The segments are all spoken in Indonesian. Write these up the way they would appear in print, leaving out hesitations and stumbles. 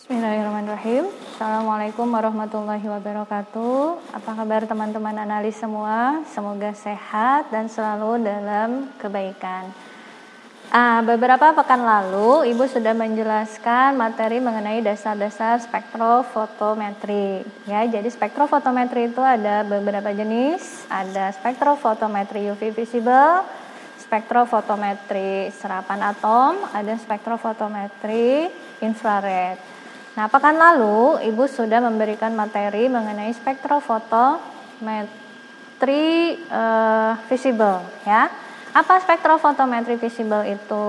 Bismillahirrahmanirrahim. Assalamualaikum warahmatullahi wabarakatuh. Apa kabar teman-teman analis semua? Semoga sehat dan selalu dalam kebaikan. Beberapa pekan lalu Ibu sudah menjelaskan materi mengenai dasar-dasar spektrofotometri. Ya, jadi spektrofotometri itu ada beberapa jenis. Ada spektrofotometri UV visible, spektrofotometri serapan atom, ada spektrofotometri infrared. Nah, pekan lalu Ibu sudah memberikan materi mengenai spektrofotometri visible, ya. Apa spektrofotometri visible itu?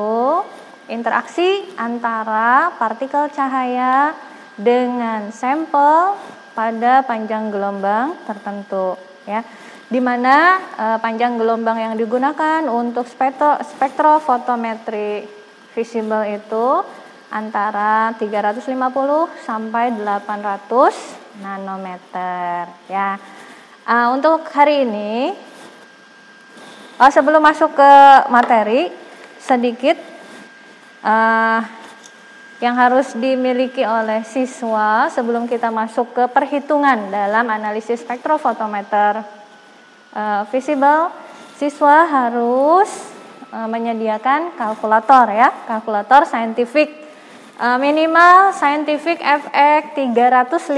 Interaksi antara partikel cahaya dengan sampel pada panjang gelombang tertentu, ya. Di mana panjang gelombang yang digunakan untuk spektrofotometri visible itu antara 350 sampai 800 nanometer, ya. Untuk hari ini, sebelum masuk ke materi, sedikit yang harus dimiliki oleh siswa sebelum kita masuk ke perhitungan dalam analisis spektrofotometer visible. Siswa harus menyediakan kalkulator, ya, kalkulator saintifik. Minimal scientific FX 350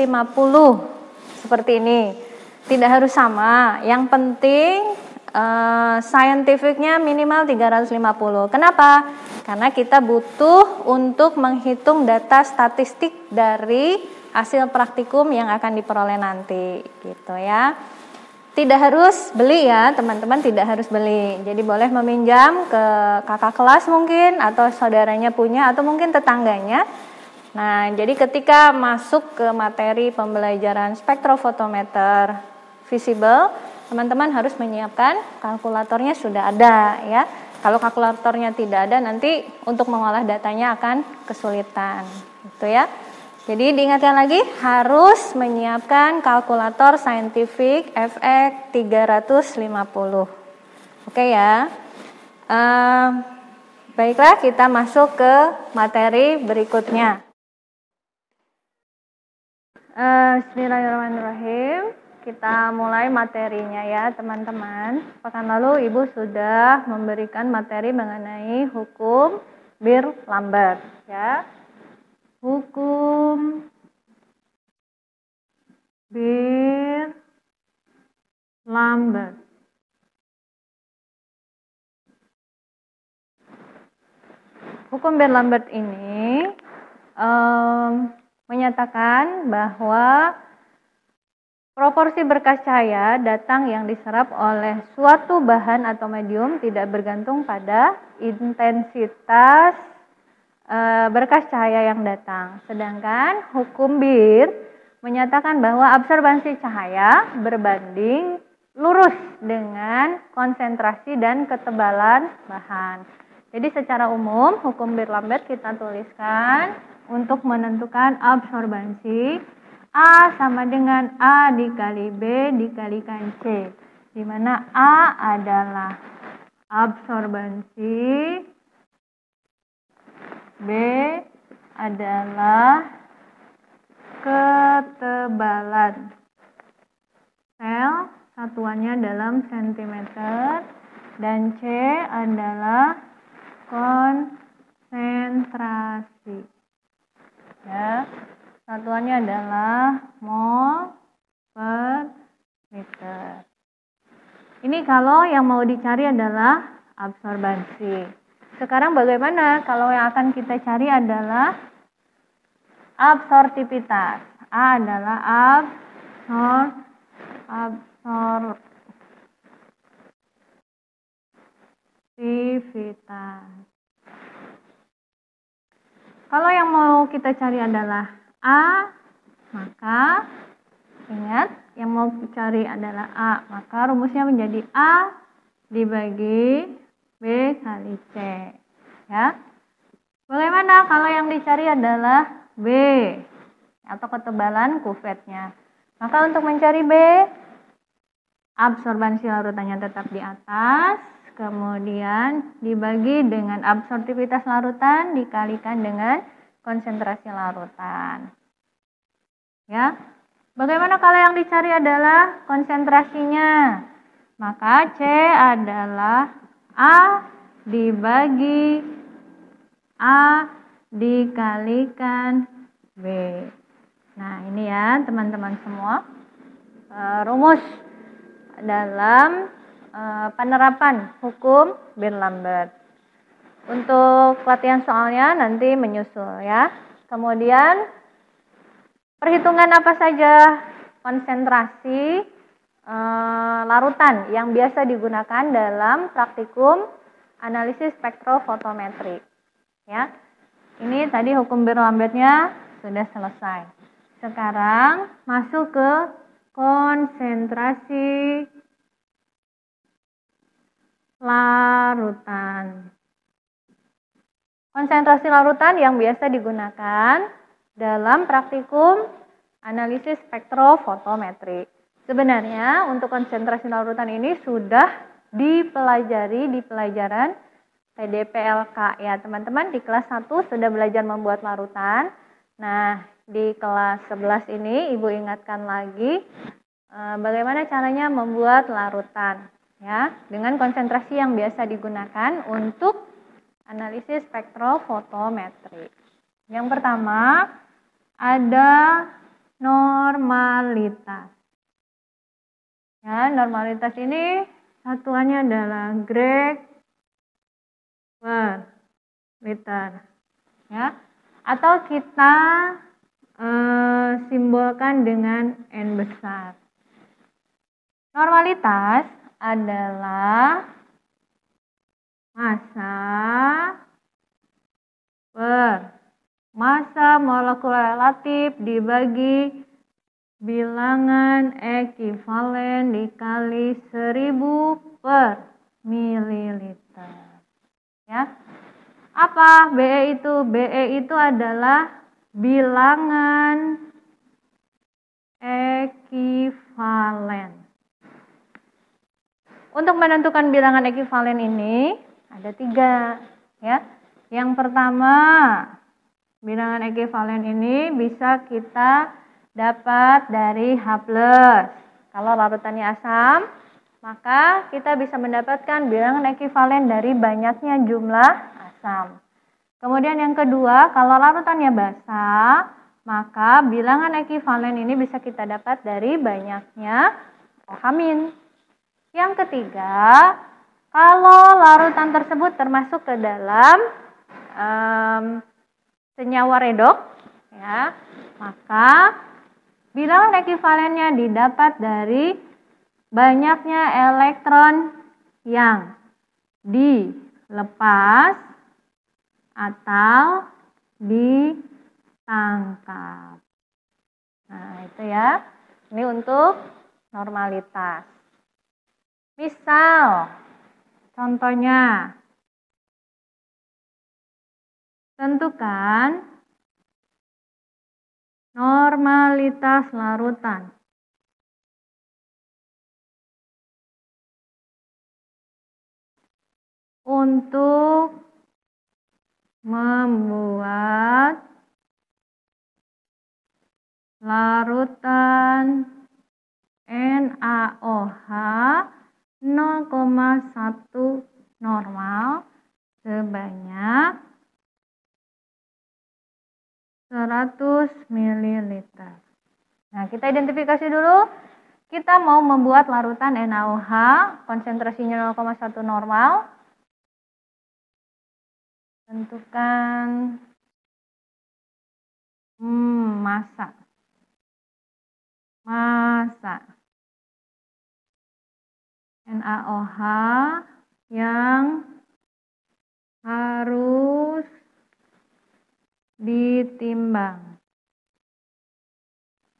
seperti ini. Tidak harus sama, yang penting scientificnya minimal 350. Kenapa? Karena kita butuh untuk menghitung data statistik dari hasil praktikum yang akan diperoleh nanti, gitu ya. Tidak harus beli, ya teman-teman, tidak harus beli. Jadi boleh meminjam ke kakak kelas mungkin, atau saudaranya punya, atau mungkin tetangganya. Nah, jadi ketika masuk ke materi pembelajaran spektrofotometer visible, teman-teman harus menyiapkan kalkulatornya sudah ada, ya. Kalau kalkulatornya tidak ada, nanti untuk mengolah datanya akan kesulitan, gitu ya. Jadi diingatkan lagi, harus menyiapkan kalkulator saintifik FX 350. Oke ya. Baiklah, kita masuk ke materi berikutnya. Bismillahirrahmanirrahim. Kita mulai materinya, ya teman-teman. Pekan lalu Ibu sudah memberikan materi mengenai hukum Beer-Lambert, ya. Hukum Beer-Lambert. Hukum Beer-Lambert ini menyatakan bahwa proporsi berkas cahaya datang yang diserap oleh suatu bahan atau medium tidak bergantung pada intensitas berkas cahaya yang datang. Sedangkan hukum Beer menyatakan bahwa absorbansi cahaya berbanding lurus dengan konsentrasi dan ketebalan bahan. Jadi secara umum hukum Beer-Lambert kita tuliskan untuk menentukan absorbansi A sama dengan A dikali B dikalikan C, di mana A adalah absorbansi, B adalah ketebalan sel, satuannya dalam sentimeter, dan C adalah konsentrasi, ya, satuannya adalah mol per liter. Ini kalau yang mau dicari adalah absorbansi. Sekarang bagaimana kalau yang akan kita cari adalah absorptivitas? A adalah absorptivitas. Kalau yang mau kita cari adalah A, maka ingat yang mau dicari adalah A, maka rumusnya menjadi A dibagi B kali C, ya. Bagaimana kalau yang dicari adalah B atau ketebalan kuvetnya? Maka untuk mencari B, absorbansi larutannya tetap di atas, kemudian dibagi dengan absorptivitas larutan dikalikan dengan konsentrasi larutan. Ya. Bagaimana kalau yang dicari adalah konsentrasinya? Maka C adalah A dibagi A dikalikan B. Nah, ini ya teman-teman semua. Rumus dalam penerapan hukum Beer-Lambert. Untuk latihan soalnya nanti menyusul ya. Kemudian perhitungan apa saja konsentrasi larutan yang biasa digunakan dalam praktikum analisis spektrofotometri. Ya, ini tadi hukum Beer-Lambertnya sudah selesai. Sekarang masuk ke konsentrasi larutan. Konsentrasi larutan yang biasa digunakan dalam praktikum analisis spektrofotometri. Sebenarnya untuk konsentrasi larutan ini sudah dipelajari di pelajaran PDPLK ya teman-teman. Di kelas 1 sudah belajar membuat larutan. Nah, di kelas 11 ini Ibu ingatkan lagi bagaimana caranya membuat larutan ya dengan konsentrasi yang biasa digunakan untuk analisis spektrofotometri. Yang pertama ada normalitas. Ya, normalitas ini satuannya adalah Greg per liter. Ya, atau kita simbolkan dengan N besar. Normalitas adalah massa per massa molekuler relatif dibagi bilangan ekivalen dikali 1000 per mililiter. Ya. Apa BE itu? BE itu adalah bilangan ekivalen. Untuk menentukan bilangan ekivalen ini ada 3 ya. Yang pertama, bilangan ekivalen ini bisa kita dapat dari H+. Kalau larutannya asam, maka kita bisa mendapatkan bilangan ekivalen dari banyaknya jumlah asam. Kemudian yang kedua, kalau larutannya basa, maka bilangan ekivalen ini bisa kita dapat dari banyaknya OH-. Yang ketiga, kalau larutan tersebut termasuk ke dalam senyawa redok, ya, maka bilangan ekivalennya didapat dari banyaknya elektron yang dilepas atau ditangkap. Nah, itu ya. Ini untuk normalitas. Misal, contohnya, tentukan normalitas larutan. Untuk membuat larutan NaOH 0,1 normal sebanyak 100 ml. Nah, kita identifikasi dulu. Kita mau membuat larutan NaOH, konsentrasinya 0,1 normal. Tentukan massa. NaOH yang harus ditimbang.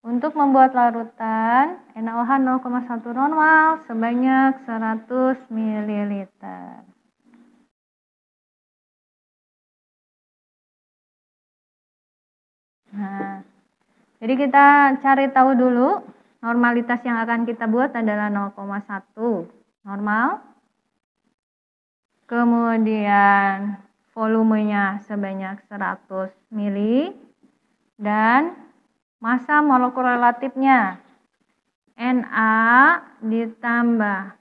Untuk membuat larutan NaOH 0,1 normal sebanyak 100 ml. Nah, jadi kita cari tahu dulu normalitas yang akan kita buat adalah 0,1 normal. Kemudian volumenya sebanyak 100 mili dan massa molekul relatifnya Na ditambah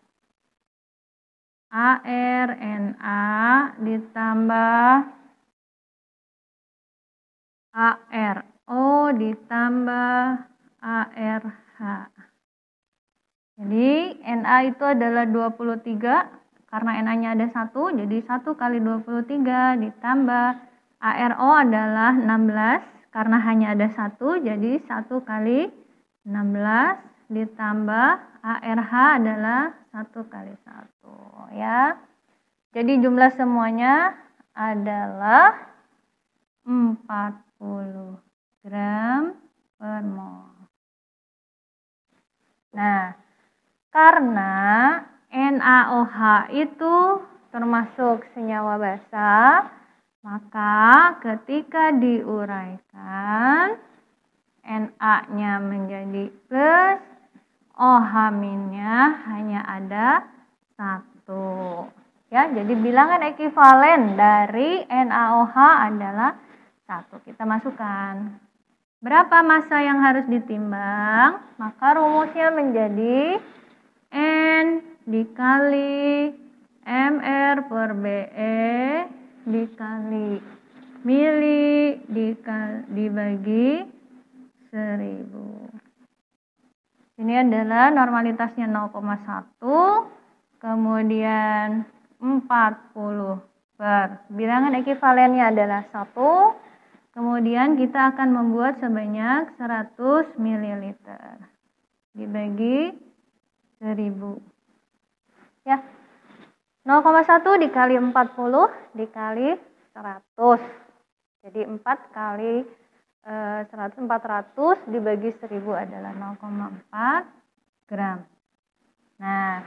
Ar, Na ditambah ARO ditambah ARH. Jadi Na itu adalah 23, karena Na-nya ada 1, jadi 1 kali 23 ditambah ARO adalah 16, karena hanya ada 1, jadi 1 kali 16 ditambah ARH adalah 1 kali 1 ya. Jadi jumlah semuanya adalah 40 gram per mol. Nah, karena NaOH itu termasuk senyawa basa, maka ketika diuraikan Na-nya menjadi plus, OH-nya hanya ada 1. Ya, jadi bilangan ekivalen dari NaOH adalah 1. Kita masukkan. Berapa massa yang harus ditimbang? Maka rumusnya menjadi N dikali Mr per Be dikali mili dibagi 1000. Ini adalah normalitasnya 0,1, kemudian 40 per. Bilangan ekivalennya adalah 1. Kemudian kita akan membuat sebanyak 100 ml dibagi 1000. Ya. 0,1 dikali 40 dikali 100. Jadi 4 kali 100, 400 dibagi 1000 adalah 0,4 gram. Nah,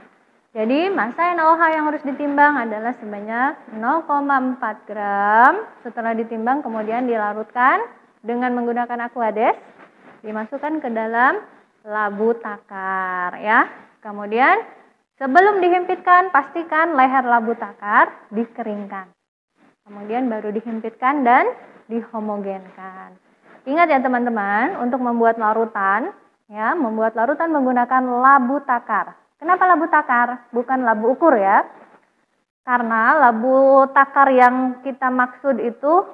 jadi massa NaOH yang harus ditimbang adalah sebanyak 0,4 gram. Setelah ditimbang kemudian dilarutkan dengan menggunakan Aquades, dimasukkan ke dalam labu takar ya. Kemudian sebelum dihimpitkan pastikan leher labu takar dikeringkan. Kemudian baru dihimpitkan dan dihomogenkan. Ingat ya teman-teman, untuk membuat larutan menggunakan labu takar. Kenapa labu takar? Bukan labu ukur ya. Karena labu takar yang kita maksud itu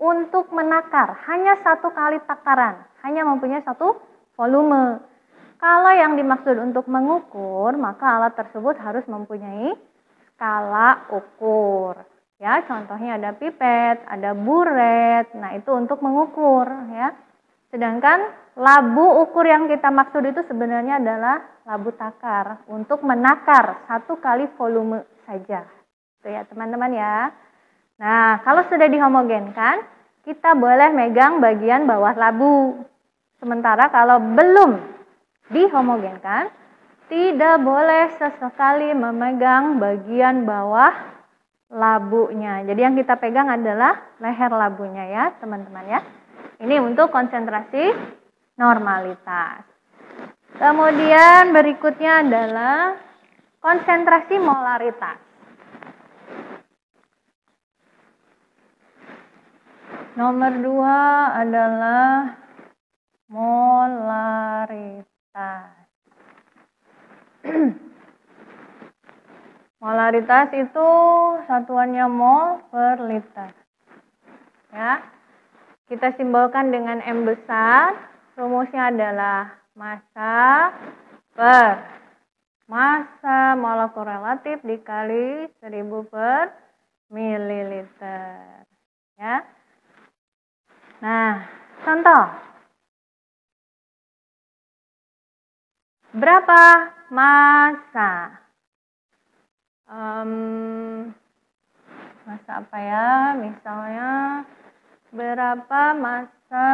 untuk menakar, hanya 1 kali takaran, hanya mempunyai 1 volume. Kalau yang dimaksud untuk mengukur, maka alat tersebut harus mempunyai skala ukur. Ya, contohnya ada pipet, ada buret. Nah, itu untuk mengukur ya. Sedangkan labu ukur yang kita maksud itu sebenarnya adalah labu takar untuk menakar 1 kali volume saja. Itu ya, teman-teman ya. Nah, kalau sudah dihomogenkan, kita boleh megang bagian bawah labu. Sementara kalau belum dihomogenkan, tidak boleh sesekali memegang bagian bawah labunya. Jadi yang kita pegang adalah leher labunya ya, teman-teman ya. Ini untuk konsentrasi normalitas. Kemudian berikutnya adalah konsentrasi molaritas. Nomor 2 adalah molaritas. Molaritas itu satuannya mol per liter. Ya. Kita simbolkan dengan M besar. Rumusnya adalah massa per massa molekul relatif dikali 1000 per mililiter. Ya. Nah, contoh. Berapa massa? Massa apa ya? Misalnya berapa massa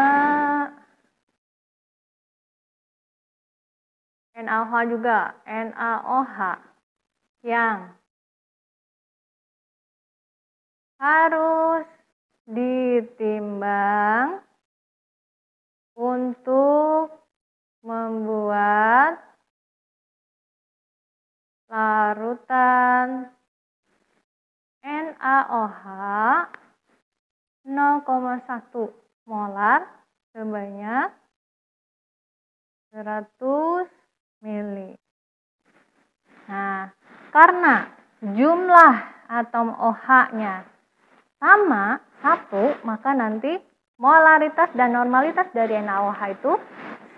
NaOH juga, NaOH yang harus ditimbang untuk membuat larutan NaOH 0,1 molar sebanyak 100 mili. Nah, karena jumlah atom OH-nya sama, 1, maka nanti molaritas dan normalitas dari NaOH itu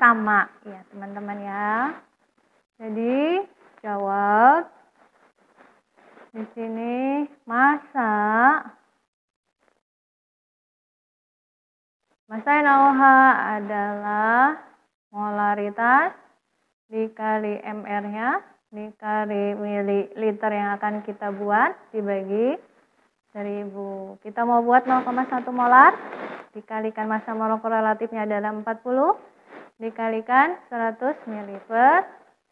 sama. Ya, teman-teman ya. Jadi, jawab. Di sini massa NaOH adalah molaritas dikali mR-nya dikali mililiter yang akan kita buat dibagi 1000. Kita mau buat 0,1 molar dikalikan massa molekul relatifnya adalah 40 dikalikan 100 mili per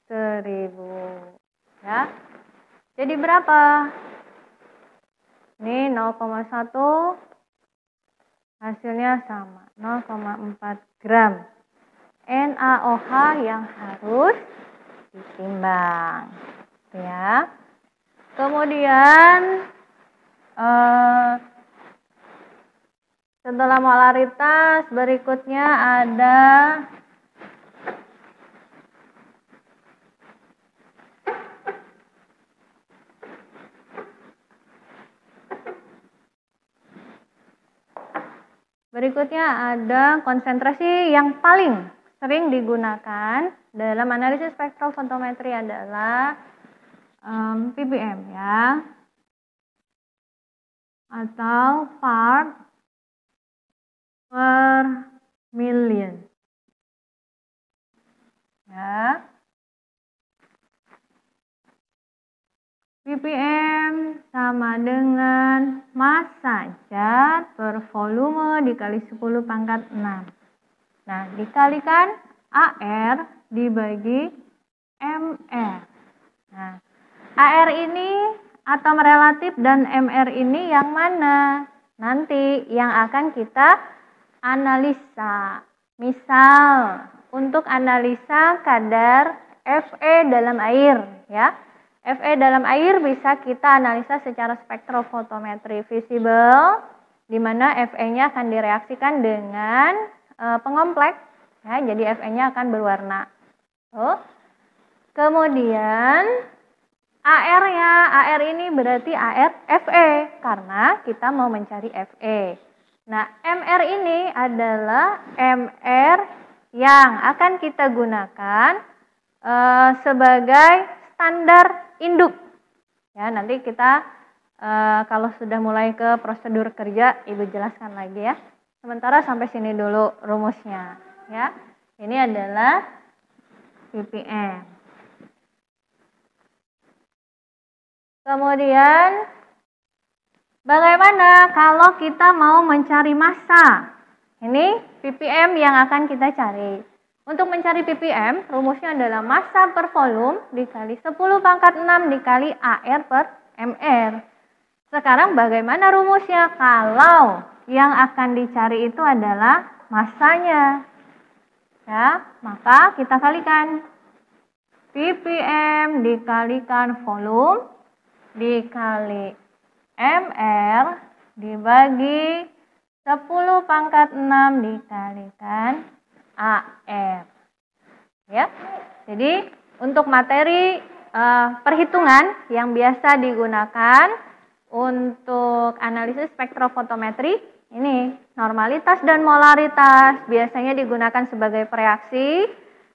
1000. Ya. Jadi berapa? Ini 0,1 hasilnya sama, 0,4 gram NaOH yang harus ditimbang. Ya. Kemudian setelah molaritas berikutnya ada konsentrasi yang paling sering digunakan dalam analisis spektrofotometri adalah ppm ya, atau part per million. Ya. ppm sama dengan massa zat per volume dikali 10⁻⁶. Nah, dikalikan AR dibagi MR. Nah, AR ini atom relatif dan MR ini yang mana? Nanti yang akan kita analisa. Misal, untuk analisa kadar Fe dalam air, ya. Fe dalam air bisa kita analisa secara spektrofotometri visible, di mana Fe-nya akan direaksikan dengan pengompleks, ya, jadi Fe-nya akan berwarna. Kemudian AR-nya, AR ini berarti AR Fe, karena kita mau mencari Fe. Nah, MR ini adalah MR yang akan kita gunakan sebagai standar induk. Ya, nanti kita kalau sudah mulai ke prosedur kerja, Ibu jelaskan lagi ya. Sementara sampai sini dulu rumusnya. Ya, ini adalah ppm. Kemudian, bagaimana kalau kita mau mencari massa? Ini ppm yang akan kita cari. Untuk mencari ppm, rumusnya adalah massa per volume dikali 10⁻⁶ dikali AR per MR. Sekarang bagaimana rumusnya kalau yang akan dicari itu adalah massanya? Ya, maka kita kalikan. ppm dikalikan volume dikali MR dibagi 10⁻⁶ dikalikan AR. Ya. Jadi untuk materi perhitungan yang biasa digunakan untuk analisis spektrofotometri, ini normalitas dan molaritas biasanya digunakan sebagai pereaksi.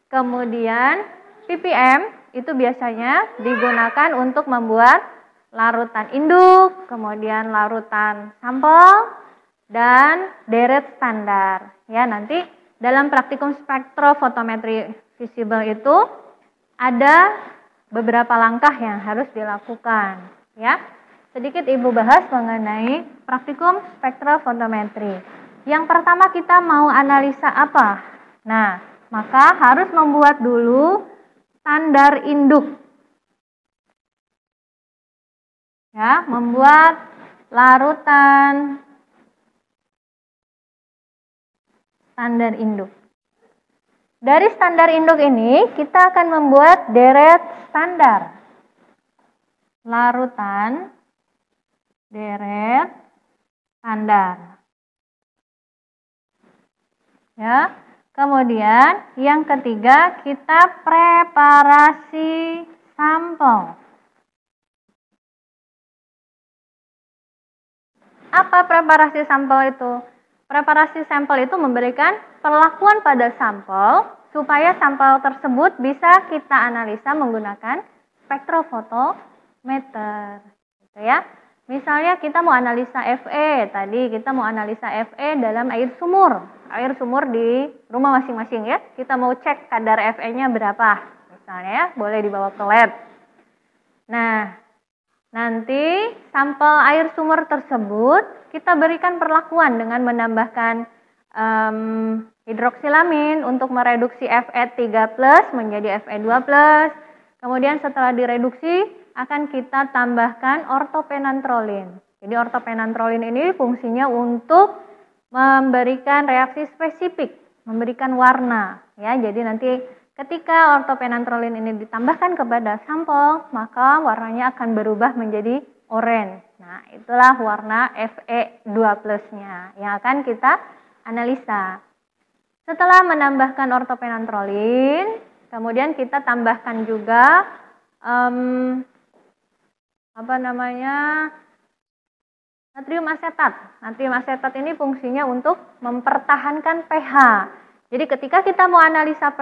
Kemudian ppm itu biasanya digunakan untuk membuat larutan induk, kemudian larutan sampel dan deret standar. Ya, nanti dalam praktikum spektrofotometri visible itu ada beberapa langkah yang harus dilakukan. Ya, sedikit Ibu bahas mengenai praktikum spektrofotometri. Yang pertama kita mau analisa apa? Nah, maka harus membuat dulu standar induk. Ya, membuat larutan standar induk. Dari standar induk ini kita akan membuat deret standar larutan deret standar. Ya. Kemudian yang ketiga kita preparasi sampel. Apa preparasi sampel itu? Preparasi sampel itu memberikan perlakuan pada sampel supaya sampel tersebut bisa kita analisa menggunakan spektrofotometer. Gitu ya. Misalnya kita mau analisa Fe, tadi kita mau analisa Fe dalam air sumur di rumah masing-masing ya. Kita mau cek kadar Fe-nya berapa, misalnya ya, boleh dibawa ke lab. Nah, nanti sampel air sumur tersebut kita berikan perlakuan dengan menambahkan hidroksilamin untuk mereduksi Fe3+ menjadi Fe2+. Kemudian setelah direduksi akan kita tambahkan ortopenantrolin. Jadi ortopenantrolin ini fungsinya untuk memberikan reaksi spesifik, memberikan warna ya. Jadi nanti ketika ortopenantrolin ini ditambahkan kepada sampel, maka warnanya akan berubah menjadi oranye. Nah, itulah warna Fe2+-nya yang akan kita analisa. Setelah menambahkan ortopenantrolin, kemudian kita tambahkan juga natrium asetat. Natrium asetat ini fungsinya untuk mempertahankan pH. Jadi ketika kita mau menganalisa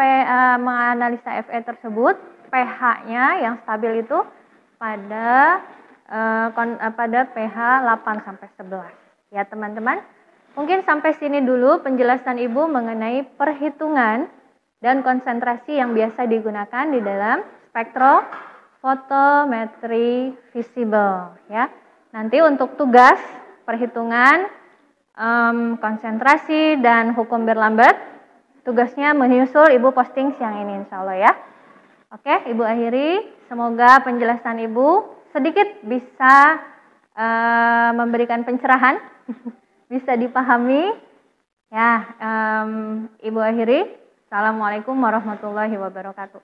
Fe tersebut, pH-nya yang stabil itu pada pH 8 sampai 11. Ya, teman-teman. Mungkin sampai sini dulu penjelasan Ibu mengenai perhitungan dan konsentrasi yang biasa digunakan di dalam spektrofotometri visible ya. Nanti untuk tugas perhitungan konsentrasi dan hukum Berlambert, tugasnya menyusul Ibu posting siang ini insya Allah ya. Oke, Ibu akhiri. Semoga penjelasan Ibu sedikit bisa memberikan pencerahan, bisa dipahami. Ya, Ibu akhiri. Assalamualaikum warahmatullahi wabarakatuh.